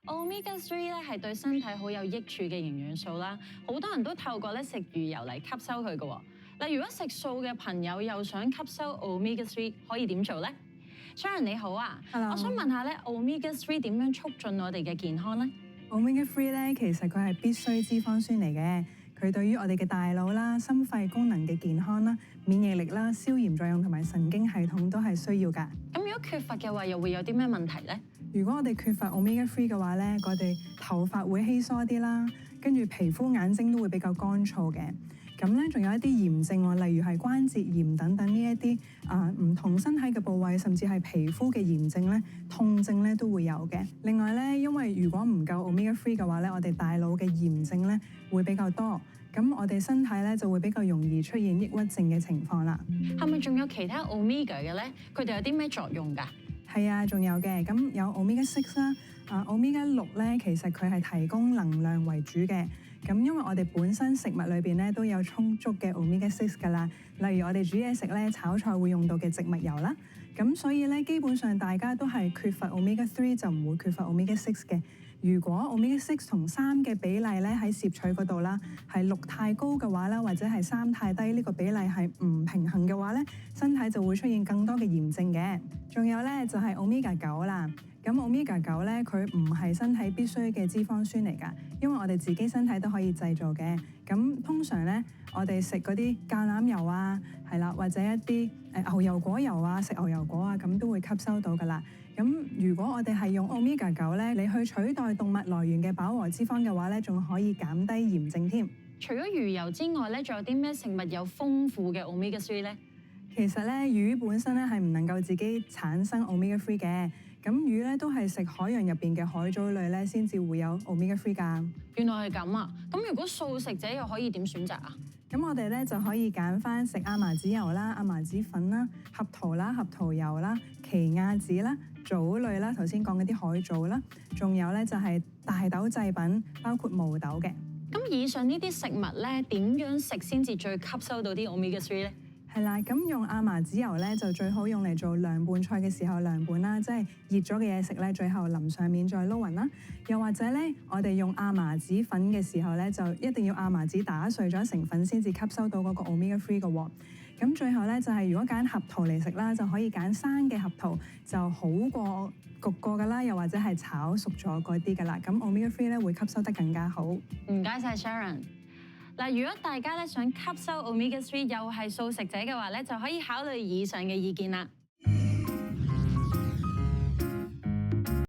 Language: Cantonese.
Omega 3咧係對身體好有益處嘅營養素啦，好多人都透過食魚油嚟吸收佢嘅喎。嗱，如果食素嘅朋友又想吸收 Omega 3，可以點做呢？ Sharon 你好啊， Hello. 我想問下咧 Omega 3點樣促進我哋嘅健康呢？ Omega 3咧，其實佢係必需脂肪酸嚟嘅，佢對於我哋嘅大腦啦、心肺功能嘅健康啦、免疫力啦、消炎作用同埋神經系統都係需要㗎。咁如果缺乏嘅話，又會有啲咩問題呢？如果我哋缺乏 Omega 3嘅話咧，我哋頭髮會稀疏啲啦，跟住皮膚、眼睛都會比較乾燥嘅。咁咧，仲有一啲炎症喎，例如係關節炎等等呢一啲唔同身體嘅部位，甚至係皮膚嘅炎症咧、痛症咧都會有嘅。另外咧，因為如果唔夠 Omega 3嘅話咧，我哋大腦嘅炎症咧會比較多，咁我哋身體咧就會比較容易出現抑鬱症嘅情況啦。係咪仲有其他 Omega 嘅咧？佢哋有啲咩作用㗎？係啊，仲有嘅，咁有 Omega 6啦，Omega 6咧，其實佢係提供能量為主嘅。咁因為我哋本身食物裏邊咧都有充足嘅 Omega 6噶啦，例如我哋煮嘢食咧炒菜會用到嘅植物油啦，咁所以咧基本上大家都係缺乏 Omega 3就唔會缺乏 Omega 6嘅。如果 Omega 6同3嘅比例咧喺攝取嗰度啦，係6太高嘅話啦，或者係3太低，呢個比例係唔平衡嘅話咧，身體就會出現更多嘅炎症嘅。仲有咧就係 Omega 9啦。咁 Omega 9咧，佢唔係身體必需嘅脂肪酸嚟㗎，因為我哋自己身體都可以製造嘅。咁通常咧，我哋食嗰啲橄欖油啊，係啦，或者一啲牛油果油啊，食牛油果啊，咁都會吸收到㗎啦。咁如果我哋係用 Omega 9咧，你去取代動物來源嘅飽和脂肪嘅話咧，仲可以減低炎症添。除咗魚油之外咧，仲有啲咩食物有豐富嘅 Omega 3咧？其實咧，魚本身咧係唔能夠自己產生 Omega 3嘅。咁魚咧都係食海洋入邊嘅海藻類咧，先至會有 Omega 3㗎。原來係咁啊！咁如果素食者又可以點選擇啊？咁我哋咧就可以揀返食亞麻籽油啦、亞麻籽粉啦、合桃啦、合桃油啦、奇亞籽啦、藻類啦，頭先講嗰啲海藻啦，仲有咧就係大豆製品，包括毛豆嘅。咁以上呢啲食物咧，點樣食先至最吸收到啲 Omega 3咧？係啦，咁用亞麻籽油咧就最好用嚟做涼拌菜嘅時候涼拌啦，即係熱咗嘅嘢食咧，最後淋上面再撈勻啦。又或者咧，我哋用亞麻籽粉嘅時候咧，就一定要亞麻籽打碎咗成粉先至吸收到嗰個 Omega 3嘅喎。咁最後咧就係如果揀合桃嚟食啦，就可以揀生嘅合桃，就好過焗過噶啦，又或者係炒熟咗嗰啲噶啦。咁 Omega 3咧會吸收得更加好。唔該晒 Sharon。嗱，如果大家咧想吸收 Omega 3又係素食者嘅話咧，就可以考慮以上嘅意見啦。